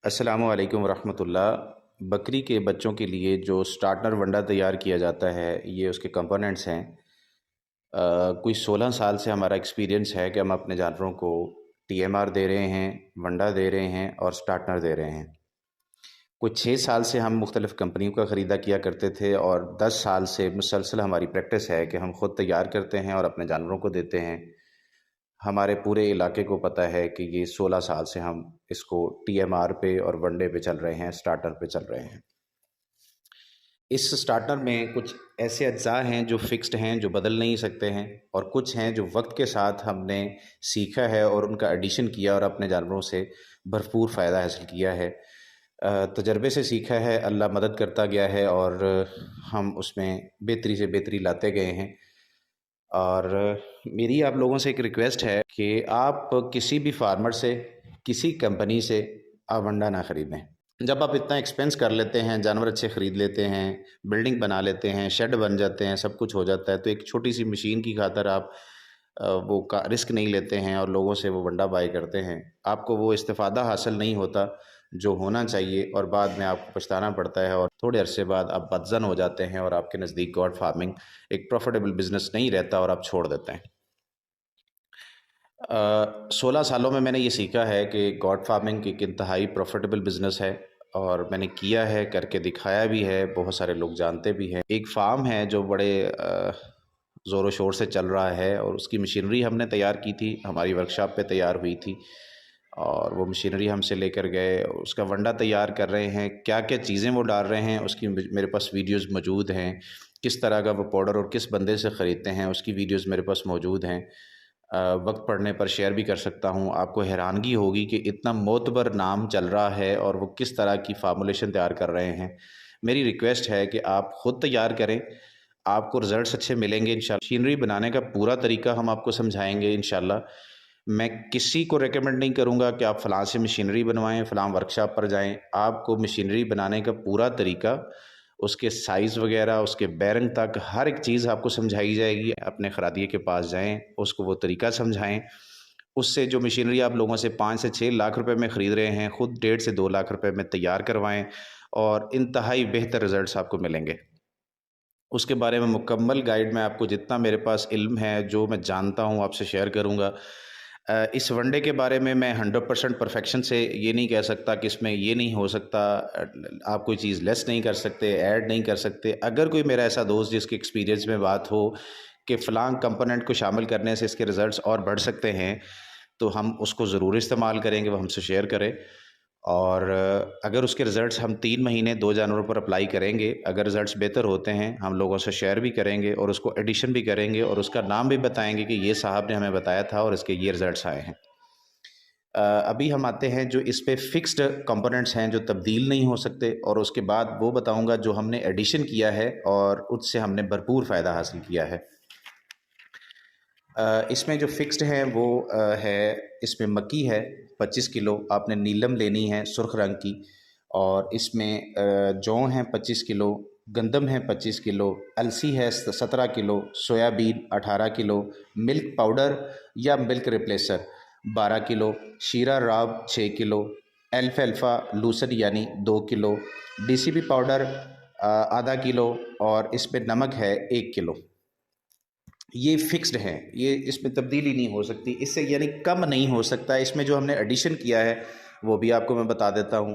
अस्सलामु अलैकुम रहमतुल्लाह। बकरी के बच्चों के लिए जो स्टार्टर वंडा तैयार किया जाता है, ये उसके कंपोनेंट्स हैं। कोई 16 साल से हमारा एक्सपीरियंस है कि हम अपने जानवरों को टीएमआर दे रहे हैं, वंडा दे रहे हैं और स्टार्टर दे रहे हैं। कोई 6 साल से हम मुख्तलिफ़ कंपनियों का ख़रीदा किया करते थे और 10 साल से मुसलसल हमारी प्रैक्टिस है कि हम ख़ुद तैयार करते हैं और अपने जानवरों को देते हैं। हमारे पूरे इलाके को पता है कि ये 16 साल से हम इसको टीएमआर पे और वनडे पे चल रहे हैं, स्टार्टर पे चल रहे हैं। इस स्टार्टर में कुछ ऐसे अज्जा हैं जो फ़िक्स्ड हैं, जो बदल नहीं सकते हैं, और कुछ हैं जो वक्त के साथ हमने सीखा है और उनका एडिशन किया और अपने जानवरों से भरपूर फ़ायदा हासिल किया है। तजर्बे से सीखा है, अल्लाह मदद करता गया है और हम उसमें बेहतरी से बेहतरी लाते गए हैं। और मेरी आप लोगों से एक रिक्वेस्ट है कि आप किसी भी फार्मर से, किसी कंपनी से आप अंडा ना ख़रीदें। जब आप इतना एक्सपेंस कर लेते हैं, जानवर अच्छे ख़रीद लेते हैं, बिल्डिंग बना लेते हैं, शेड बन जाते हैं, सब कुछ हो जाता है, तो एक छोटी सी मशीन की खातर आप वो का रिस्क नहीं लेते हैं और लोगों से वो वंडा बाई करते हैं। आपको वो इस्तिफ़ादा हासिल नहीं होता जो होना चाहिए और बाद में आपको पछताना पड़ता है और थोड़े अरसे बाद आप बदज़न हो जाते हैं और आपके नज़दीक गॉड फार्मिंग एक प्रॉफिटेबल बिज़नेस नहीं रहता और आप छोड़ देते हैं। 16 सालों में मैंने ये सीखा है कि गॉड फार्मिंग एक इंतहाई प्रॉफिटेबल बिज़नेस है और मैंने किया है, करके दिखाया भी है, बहुत सारे लोग जानते भी हैं। एक फ़ार्म है जो बड़े ज़ोर शोर से चल रहा है और उसकी मशीनरी हमने तैयार की थी, हमारी वर्कशॉप पे तैयार हुई थी और वो मशीनरी हमसे लेकर गए, उसका वंडा तैयार कर रहे हैं। क्या-क्या चीज़ें वो डाल रहे हैं उसकी मेरे पास वीडियोज़ मौजूद हैं। किस तरह का वो पाउडर और किस बंदे से ख़रीदते हैं उसकी वीडियोज़ मेरे पास मौजूद हैं। वक्त पड़ने पर शेयर भी कर सकता हूँ। आपको हैरानगी होगी कि इतना मोतबर नाम चल रहा है और वो किस तरह की फार्मूलेशन तैयार कर रहे हैं। मेरी रिक्वेस्ट है कि आप ख़ुद तैयार करें, आपको रिज़ल्ट्स अच्छे मिलेंगे इंशाल्लाह। मशीनरी बनाने का पूरा तरीका हम आपको समझाएँगे इंशाल्लाह। मैं किसी को रिकमेंड नहीं करूँगा कि आप फ़लाँ से मशीनरी बनवाएँ, फ़लाँ वर्कशॉप पर जाएँ। आपको मशीनरी बनाने का पूरा तरीका, उसके साइज़ वग़ैरह, उसके बेरिंग तक हर एक चीज़ आपको समझाई जाएगी। अपने खरादिए के पास जाएँ, उसको वो तरीका समझाएँ। उससे जो मशीनरी आप लोगों से 5 से 6 लाख रुपए में ख़रीद रहे हैं, ख़ुद 1.5 से 2 लाख रुपए में तैयार करवाएँ और इंतहाई बेहतर रिज़ल्ट्स आपको मिलेंगे। उसके बारे में मुकम्मल गाइड मैं आपको जितना मेरे पास इल्म है, जो मैं जानता हूँ आपसे शेयर करूँगा। इस वनडे के बारे में मैं 100% परफेक्शन से ये नहीं कह सकता कि इसमें ये नहीं हो सकता, आप कोई चीज़ लेस नहीं कर सकते, ऐड नहीं कर सकते। अगर कोई मेरा ऐसा दोस्त जिसके एक्सपीरियंस में बात हो कि फ़लाँ कंपोनेंट को शामिल करने से इसके रिज़ल्ट्स और बढ़ सकते हैं, तो हम उसको ज़रूर इस्तेमाल करेंगे, वो हमसे शेयर करे। और अगर उसके रिज़ल्ट्स हम 3 महीने 2 जानवरों पर अप्लाई करेंगे, अगर रिज़ल्ट्स बेहतर होते हैं, हम लोगों से शेयर भी करेंगे और उसको एडिशन भी करेंगे और उसका नाम भी बताएँगे कि ये साहब ने हमें बताया था और इसके ये रिज़ल्ट्स आए हैं। अभी हम आते हैं जो इस पे फ़िक्स्ड कंपोनेंट्स हैं जो तब्दील नहीं हो सकते, और उसके बाद वो बताऊँगा जो हमने एडिशन किया है और उससे हमने भरपूर फ़ायदा हासिल किया है। इसमें जो फ़िक्स्ड हैं वो है, इसमें मक्की है 25 किलो, आपने नीलम लेनी है सुर्ख रंग की, और इसमें जौ हैं 25 किलो, गंदम है 25 किलो, अलसी है 17 kilo, soybean 18 kilo, milk powder या मिल्क रिप्लेसर 12 किलो, शीरा राब 6 किलो, एल्फ़ाल्फ़ा लूसन यानी 2 किलो, डीसीपी पाउडर आधा किलो, और इसमें नमक है 1 किलो। ये फ़िक्स्ड हैं, ये इसमें तब्दीली नहीं हो सकती, इससे यानी कम नहीं हो सकता। इसमें जो हमने एडिशन किया है वो भी आपको मैं बता देता हूँ।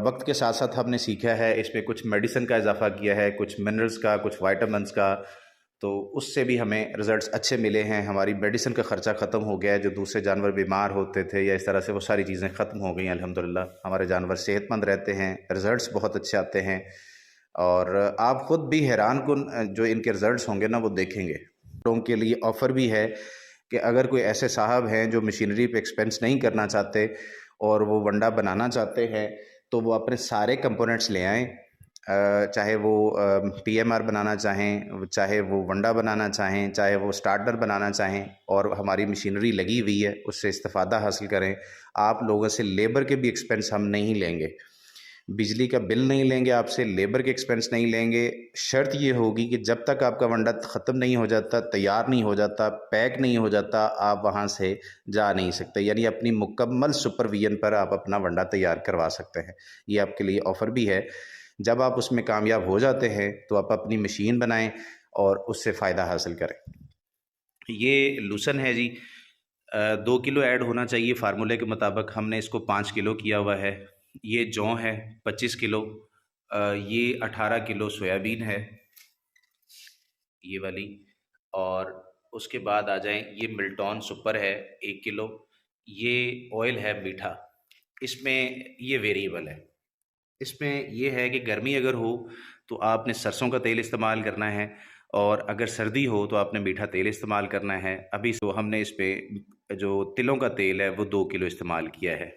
वक्त के साथ साथ हमने सीखा है, इसमें कुछ मेडिसिन का इजाफ़ा किया है, कुछ मिनरल्स का, कुछ वाइटामिन्स का, तो उससे भी हमें रिज़ल्ट्स अच्छे मिले हैं। हमारी मेडिसिन का ख़र्चा ख़त्म हो गया है, जो दूसरे जानवर बीमार होते थे या इस तरह से, वो सारी चीज़ें ख़त्म हो गई हैं अल्हम्दुलिल्लाह। हमारे जानवर सेहतमंद रहते हैं, रिज़ल्ट्स बहुत अच्छे आते हैं और आप ख़ुद भी हैरान-कुन जो इनके रिज़ल्ट्स होंगे ना वो देखेंगे। लोगों के लिए ऑफ़र भी है कि अगर कोई ऐसे साहब हैं जो मशीनरी पे एक्सपेंस नहीं करना चाहते और वो वंडा बनाना चाहते हैं, तो वो अपने सारे कंपोनेंट्स ले आएँ। चाहे वो पीएमआर बनाना चाहें, चाहे वो वंडा बनाना चाहें, चाहे वो स्टार्टर बनाना चाहें, और हमारी मशीनरी लगी हुई है, उससे इस्तिफ़ादा हासिल करें। आप लोगों से लेबर के भी एक्सपेंस हम नहीं लेंगे। बिजली का बिल नहीं लेंगे आपसे, लेबर के एक्सपेंस नहीं लेंगे। शर्त ये होगी कि जब तक आपका वंडा ख़त्म नहीं हो जाता, तैयार नहीं हो जाता, पैक नहीं हो जाता, आप वहाँ से जा नहीं सकते। यानी अपनी मुकम्मल सुपरविजन पर आप अपना वंडा तैयार करवा सकते हैं। ये आपके लिए ऑफ़र भी है। जब आप उसमें कामयाब हो जाते हैं तो आप अपनी मशीन बनाएं और उससे फ़ायदा हासिल करें। ये लूसन है जी, 2 किलो ऐड होना चाहिए फार्मूले के मुताबिक, हमने इसको 5 किलो किया हुआ है। ये जौ है 25 किलो, ये 18 किलो सोयाबीन है ये वाली। और उसके बाद आ जाएं, ये मिल्टॉन सुपर है 1 किलो। ये ऑयल है मीठा। इसमें ये वेरिएबल है। इसमें ये है कि गर्मी अगर हो तो आपने सरसों का तेल इस्तेमाल करना है, और अगर सर्दी हो तो आपने मीठा तेल इस्तेमाल करना है। अभी तो हमने इस पे जो तिलों का तेल है वो 2 किलो इस्तेमाल किया है।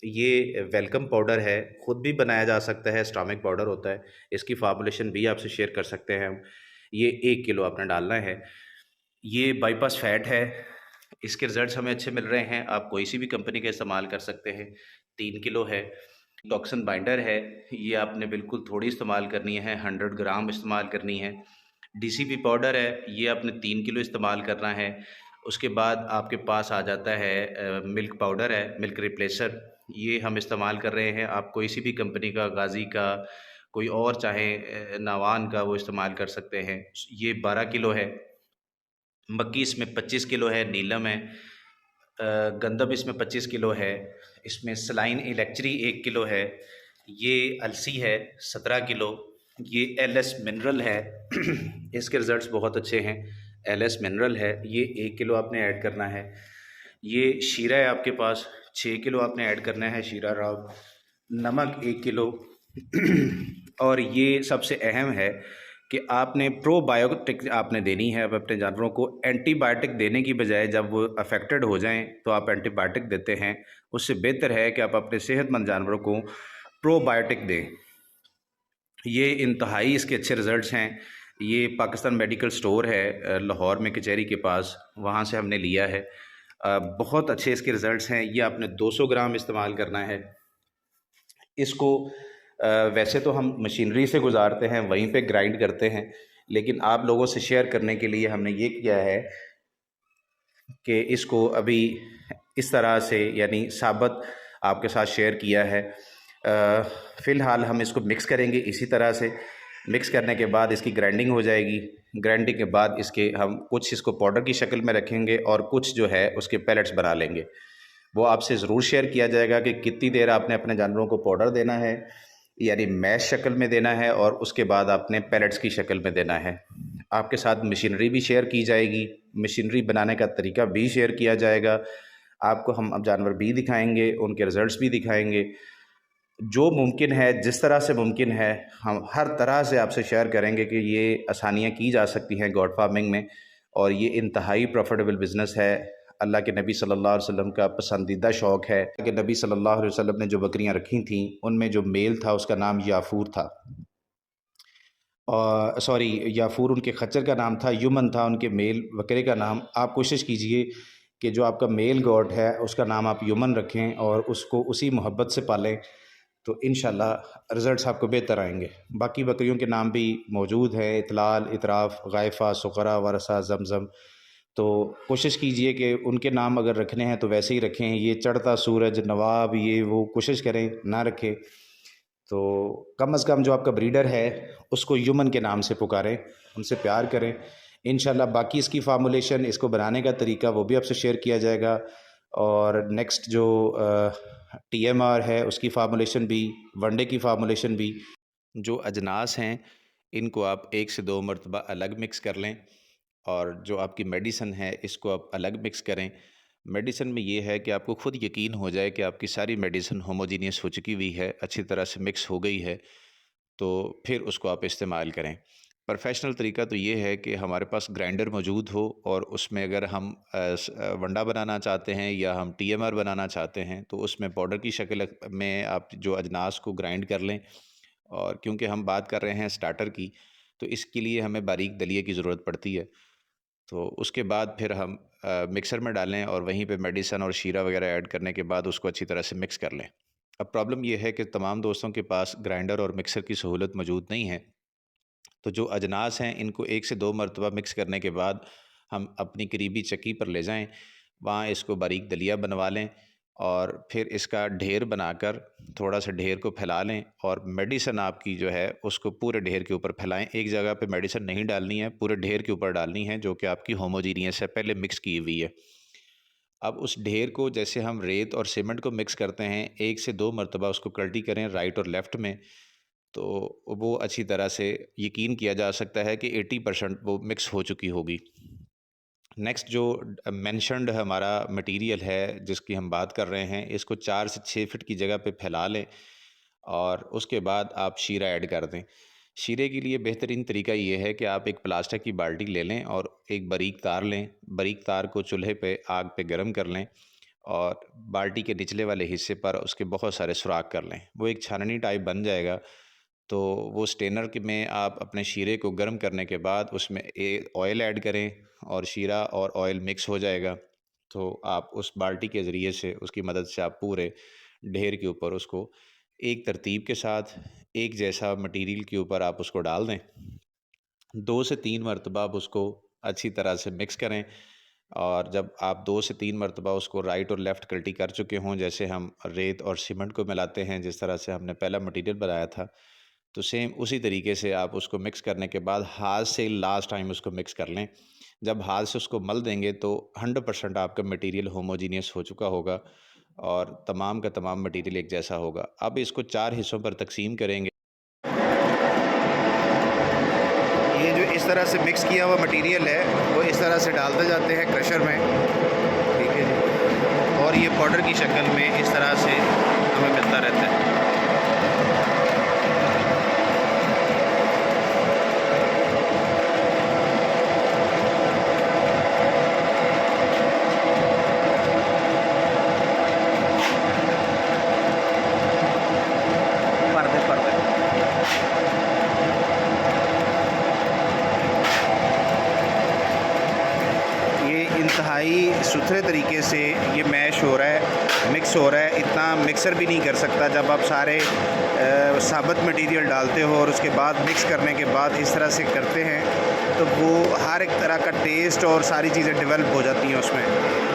ये वेलकम पाउडर है, ख़ुद भी बनाया जा सकता है, स्टॉमिक पाउडर होता है। इसकी फार्मूलेशन भी आपसे शेयर कर सकते हैं हम। ये 1 किलो आपने डालना है। ये बाईपास फैट है, इसके रिज़ल्ट्स हमें अच्छे मिल रहे हैं। आप कोई सी भी कंपनी का इस्तेमाल कर सकते हैं। 3 किलो है। टॉक्सिन बाइंडर है, ये आपने बिल्कुल थोड़ी इस्तेमाल करनी है, 100 ग्राम इस्तेमाल करनी है। डीसीपी पाउडर है, ये आपने 3 किलो इस्तेमाल करना है। उसके बाद आपके पास आ जाता है मिल्क पाउडर है, मिल्क रिप्लेसर, ये हम इस्तेमाल कर रहे हैं। आप कोई सी भी कंपनी का, गाज़ी का, कोई और चाहे नावान का, वो इस्तेमाल कर सकते हैं। ये 12 किलो है। मक्की इसमें 25 किलो है, नीलम है। गंदम इसमें 25 किलो है। इसमें सलाइन इलेक्ट्री 1 किलो है। ये अलसी है 17 किलो। ये एलएस मिनरल है इसके रिज़ल्ट्स बहुत अच्छे हैं। एलएस मिनरल है, ये 1 किलो आपने ऐड करना है। ये शीरा है आपके पास, 6 किलो आपने ऐड करना है शीरा राव। नमक 1 किलो और ये सबसे अहम है कि आपने प्रोबायोटिक आपने देनी है। अब अपने जानवरों को एंटीबायोटिक देने की बजाय जब वो अफेक्टेड हो जाएं तो आप एंटीबायोटिक देते हैं। उससे बेहतर है कि आप अपने सेहतमंद जानवरों को प्रोबायोटिक दें। ये इंतहाई इसके अच्छे रिज़ल्ट्स हैं। ये पाकिस्तान मेडिकल स्टोर है लाहौर में कचहरी के पास, वहाँ से हमने लिया है। बहुत अच्छे इसके रिज़ल्ट्स हैं। ये आपने 200 ग्राम इस्तेमाल करना है। इसको वैसे तो हम मशीनरी से गुजारते हैं, वहीं पे ग्राइंड करते हैं, लेकिन आप लोगों से शेयर करने के लिए हमने ये किया है कि इसको अभी इस तरह से यानी साबुत आपके साथ शेयर किया है। फ़िलहाल हम इसको मिक्स करेंगे इसी तरह से। मिक्स करने के बाद इसकी ग्राइंडिंग हो जाएगी। ग्राइंडिंग के बाद इसके हम कुछ इसको पाउडर की शक्ल में रखेंगे और कुछ जो है उसके पैलेट्स बना लेंगे। वो आपसे ज़रूर शेयर किया जाएगा कि कितनी देर आपने अपने जानवरों को पाउडर देना है, यानी मैश शक्ल में देना है, और उसके बाद आपने पैलेट्स की शक्ल में देना है। आपके साथ मशीनरी भी शेयर की जाएगी, मशीनरी बनाने का तरीका भी शेयर किया जाएगा। आपको हम अब जानवर भी दिखाएंगे, उनके रिज़ल्ट्स भी दिखाएंगे। जो मुमकिन है, जिस तरह से मुमकिन है, हम हर तरह से आपसे शेयर करेंगे कि ये आसानियाँ की जा सकती हैं गॉड फार्मिंग में, और ये इंतहाई प्रॉफिटेबल बिज़नेस है। अल्लाह के नबी सल्लल्लाहु अलैहि वसल्लम का पसंदीदा शौक़ है कि नबी सल्लल्लाहु अलैहि वसल्लम ने जो बकरियां रखी थीं उनमें जो मेल था उसका नाम याफूर था, और सॉरी, याफूर उनके खच्चर का नाम था, युमन था उनके मेल बकरे का नाम। आप कोशिश कीजिए कि जो आपका मेल गॉड है उसका नाम आप युमन रखें और उसको उसी मोहब्बत से पालें, तो इंशाल्लाह रिज़ल्ट्स आपको बेहतर आएंगे। बाकी बकरियों के नाम भी मौजूद हैं, इतलाल, इतराफ़, गायफ़ा, सुकरा, वरसा, जमज़म। तो कोशिश कीजिए कि उनके नाम अगर रखने हैं तो वैसे ही रखें। ये चढ़ता सूरज, नवाब, ये वो कोशिश करें ना रखें। तो कम अज़ कम जो आपका ब्रीडर है उसको युमन के नाम से पुकारें, उनसे प्यार करें। इंशाल्लाह बाकी इसकी फार्मूलेशन, इसको बनाने का तरीका वो भी आपसे शेयर किया जाएगा। और नेक्स्ट जो टीएमआर है उसकी फार्मूलेशन भी, वनडे की फार्मूलेशन भी। जो अजनास हैं इनको आप 1 से 2 मरतबा अलग मिक्स कर लें, और जो आपकी मेडिसन है इसको आप अलग मिक्स करें। मेडिसन में ये है कि आपको ख़ुद यकीन हो जाए कि आपकी सारी मेडिसन होमोजीनियस हो चुकी हुई है, अच्छी तरह से मिक्स हो गई है, तो फिर उसको आप इस्तेमाल करें। प्रोफेशनल तरीका तो ये है कि हमारे पास ग्राइंडर मौजूद हो, और उसमें अगर हम वंडा बनाना चाहते हैं या हम टीएमआर बनाना चाहते हैं तो उसमें पाउडर की शक्ल में आप जो अजनास को ग्राइंड कर लें। और क्योंकि हम बात कर रहे हैं स्टार्टर की, तो इसके लिए हमें बारीक दलिए की ज़रूरत पड़ती है। तो उसके बाद फिर हम मिक्सर में डालें और वहीं पे मेडिसन और शीरा वगैरह ऐड करने के बाद उसको अच्छी तरह से मिक्स कर लें। अब प्रॉब्लम ये है कि तमाम दोस्तों के पास ग्राइंडर और मिक्सर की सहूलत मौजूद नहीं है। तो जो अजनास हैं इनको 1 से 2 मरतबा मिक्स करने के बाद हम अपनी करीबी चक्की पर ले जाएँ, वहाँ इसको बारीक दलिया बनवा लें और फिर इसका ढेर बनाकर थोड़ा-सा ढेर को फैला लें और मेडिसिन आपकी जो है उसको पूरे ढेर के ऊपर फैलाएँ। एक जगह पे मेडिसिन नहीं डालनी है, पूरे ढेर के ऊपर डालनी है जो कि आपकी होमोजीनियस है, पहले मिक्स की हुई है। अब उस ढेर को जैसे हम रेत और सीमेंट को मिक्स करते हैं, 1 से 2 मरतबा उसको कल्टी करें राइट और लेफ़्ट में, तो वो अच्छी तरह से यकीन किया जा सकता है कि 80% वो मिक्स हो चुकी होगी। नेक्स्ट जो मेंशन्ड हमारा मटेरियल है जिसकी हम बात कर रहे हैं, इसको 4 से 6 फीट की जगह पे फैला लें और उसके बाद आप शीरा ऐड कर दें। शीरे के लिए बेहतरीन तरीका ये है कि आप एक प्लास्टिक की बाल्टी ले लें और एक बारीक तार लें। बारीक तार को चूल्हे पे आग पे गरम कर लें और बाल्टी के निचले वाले हिस्से पर उसके बहुत सारे सुराख कर लें। वो एक छाननी टाइप बन जाएगा। तो वो स्टेनर के में आप अपने शीरे को गर्म करने के बाद उसमें ऑयल ऐड करें और शीरा और ऑयल मिक्स हो जाएगा। तो आप उस बाल्टी के ज़रिए से उसकी मदद से आप पूरे ढेर के ऊपर उसको एक तरतीब के साथ एक जैसा मटेरियल के ऊपर आप उसको डाल दें। 2 से 3 मरतबा आप उसको अच्छी तरह से मिक्स करें और जब आप 2 से 3 मरतबा उसको राइट और लेफ़्ट कल्टी कर चुके हों, जैसे हम रेत और सीमेंट को मिलाते हैं, जिस तरह से हमने पहला मटेरियल बनाया था, तो सेम उसी तरीके से आप उसको मिक्स करने के बाद हाथ से लास्ट टाइम उसको मिक्स कर लें। जब हाथ से उसको मल देंगे तो 100% आपका मटेरियल होमोजीनियस हो चुका होगा और तमाम का तमाम मटेरियल एक जैसा होगा। अब इसको 4 हिस्सों पर तक़सीम करेंगे। ये जो इस तरह से मिक्स किया हुआ मटेरियल है वो इस तरह से डालते जाते हैं क्रशर में, ठीक है जी। और ये पाउडर की शक्ल में इस तरह से हमें मिलता रहता है। पर्दे ये इंतहाई सुथरे तरीके से ये मैश हो रहा है, मिक्स हो रहा है। इतना मिक्सर भी नहीं कर सकता जब आप सारे साबुत मटेरियल डालते हो और उसके बाद मिक्स करने के बाद इस तरह से करते हैं तो वो हर एक तरह का टेस्ट और सारी चीज़ें डेवलप हो जाती हैं उसमें।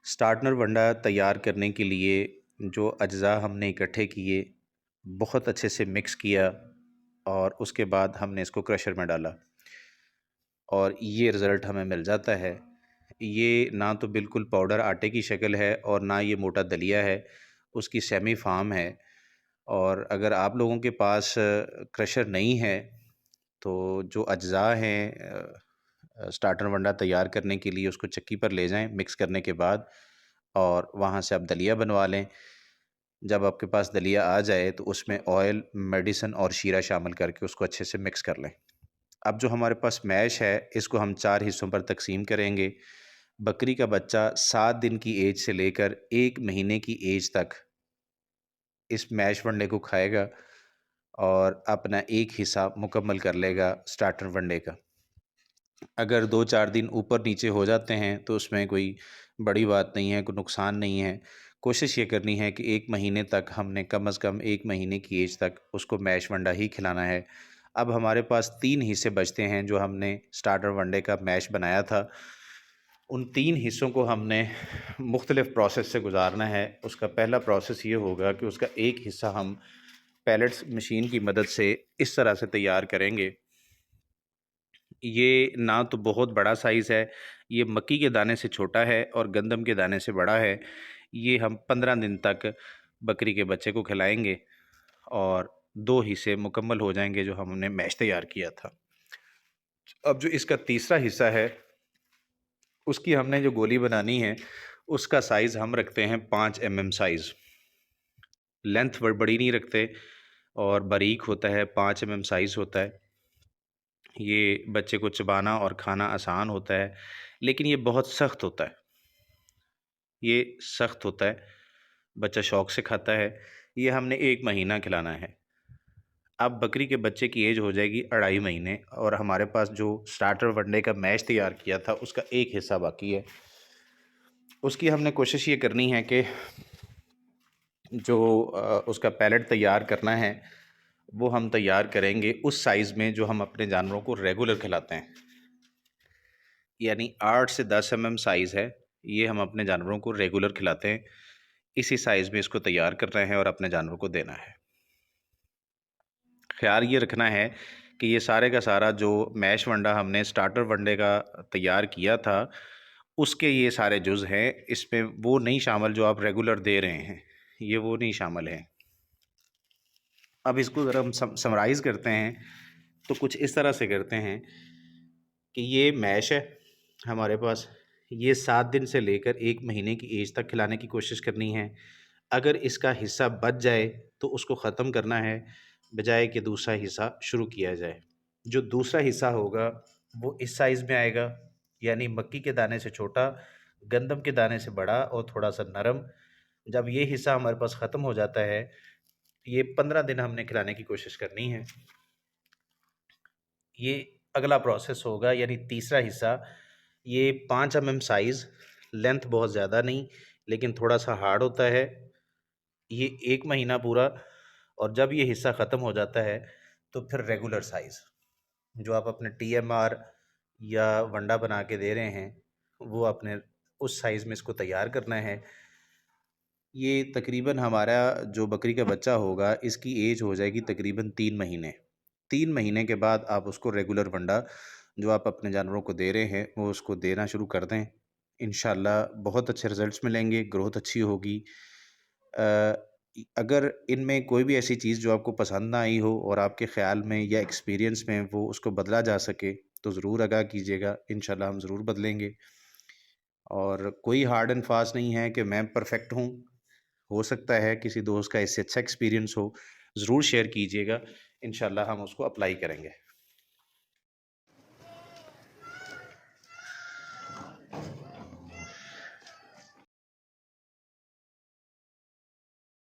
स्टार्टर वंडा तैयार करने के लिए जो अज्ज़ा हमने इकट्ठे किए, बहुत अच्छे से मिक्स किया और उसके बाद हमने इसको क्रशर में डाला और ये रिज़ल्ट हमें मिल जाता है। ये ना तो बिल्कुल पाउडर आटे की शक्ल है और ना ये मोटा दलिया है, उसकी सेमी फार्म है। और अगर आप लोगों के पास क्रशर नहीं है तो जो अज्ज़ा हैं स्टार्टर वंडा तैयार करने के लिए उसको चक्की पर ले जाएं मिक्स करने के बाद और वहाँ से आप दलिया बनवा लें। जब आपके पास दलिया आ जाए तो उसमें ऑयल, मेडिसिन और शीरा शामिल करके उसको अच्छे से मिक्स कर लें। अब जो हमारे पास मैश है इसको हम 4 हिस्सों पर तक़सीम करेंगे। बकरी का बच्चा 7 दिन की एज से लेकर 1 महीने की एज तक इस मैश वनडे को खाएगा और अपना एक हिस्सा मुकम्मल कर लेगा स्टार्टर वनडे का। अगर 2-4 दिन ऊपर-नीचे हो जाते हैं तो उसमें कोई बड़ी बात नहीं है, कोई नुकसान नहीं है। कोशिश ये करनी है कि 1 महीने तक हमने कम से कम 1 महीने की एज तक उसको मैश वनडा ही खिलाना है। अब हमारे पास 3 हिस्से बचते हैं जो हमने स्टार्टर वनडे का मैश बनाया था। उन 3 हिस्सों को हमने मुख्तलिफ़ प्रोसेस से गुज़ारना है। उसका पहला प्रोसेस ये होगा कि उसका एक हिस्सा हम पैलेट्स मशीन की मदद से इस तरह से तैयार करेंगे। ये ना तो बहुत बड़ा साइज़ है, ये मक्की के दाने से छोटा है और गंदम के दाने से बड़ा है। ये हम 15 दिन तक बकरी के बच्चे को खिलाएँगे और 2 हिस्से मुकम्मल हो जाएँगे जो हमने मैश तैयार किया था। अब जो इसका तीसरा हिस्सा है, उसकी हमने जो गोली बनानी है, उसका साइज़ हम रखते हैं 5 mm साइज़। लेंथ बड़ी नहीं रखते और बारीक होता है, 5 mm साइज़ होता है। ये बच्चे को चबाना और खाना आसान होता है, लेकिन ये बहुत सख्त होता है। ये सख्त होता है बच्चा शौक़ से खाता है। ये हमने 1 महीना खिलाना है। अब बकरी के बच्चे की एज हो जाएगी 2.5 महीने और हमारे पास जो स्टार्टर वनडे का मैश तैयार किया था उसका एक हिस्सा बाकी है। उसकी हमने कोशिश ये करनी है कि जो उसका पैलेट तैयार करना है वो हम तैयार करेंगे उस साइज़ में जो हम अपने जानवरों को रेगुलर खिलाते हैं। यानी 8 से 10 साइज़ है, ये हम अपने जानवरों को रेगुलर खिलाते हैं। इसी साइज़ में इसको तैयार करना है और अपने जानवरों को देना है। ख़्याल ये रखना है कि ये सारे का सारा जो मैश वंडा हमने स्टार्टर वनडे का तैयार किया था, उसके ये सारे जुज़ हैं, इसमें वो नहीं शामिल जो आप रेगुलर दे रहे हैं, ये वो नहीं शामिल हैं। अब इसको ज़रा हम समराइज़ करते हैं, तो कुछ इस तरह से करते हैं कि ये मैश है हमारे पास, ये 7 दिन से लेकर 1 महीने की एज तक खिलाने की कोशिश करनी है। अगर इसका हिस्सा बच जाए, तो उसको ख़त्म करना है, बजाए कि दूसरा हिस्सा शुरू किया जाए। जो दूसरा हिस्सा होगा, वो इस साइज़ में आएगा, यानी मक्की के दाने से छोटा, गंदम के दाने से बड़ा और थोड़ा-सा नरम। जब ये हिस्सा हमारे पास ख़त्म हो जाता है, ये 15 दिन हमने खिलाने की कोशिश करनी है। ये अगला प्रोसेस होगा यानी तीसरा हिस्सा, ये 5 साइज़, लेंथ बहुत ज़्यादा नहीं, लेकिन थोड़ा-सा हार्ड होता है। ये 1 महीना पूरा और जब ये हिस्सा ख़त्म हो जाता है, तो फिर रेगुलर साइज़, जो आप अपने टीएमआर या वंडा बना के दे रहे हैं, वो आपने उस साइज़ में इसको तैयार करना है। ये तकरीबन हमारा जो बकरी का बच्चा होगा, इसकी एज हो जाएगी तकरीबन 3 महीने। 3 महीने के बाद आप उसको रेगुलर वंडा जो आप अपने जानवरों को दे रहे हैं, वो उसको देना शुरू कर दें। इंशाल्लाह बहुत अच्छे रिज़ल्ट्स मिलेंगे, ग्रोथ अच्छी होगी। अगर इनमें कोई भी ऐसी चीज़ जो आपको पसंद ना आई हो और आपके ख़्याल में या एक्सपीरियंस में वो उसको बदला जा सके, तो ज़रूर आगाह कीजिएगा, इंशाल्लाह हम ज़रूर बदलेंगे। और कोई हार्ड एंड फास्ट नहीं है कि मैं परफेक्ट हूँ, हो सकता है किसी दोस्त का इससे अच्छा एक्सपीरियंस हो, ज़रूर शेयर कीजिएगा, इंशाल्लाह हम उसको अप्लाई करेंगे।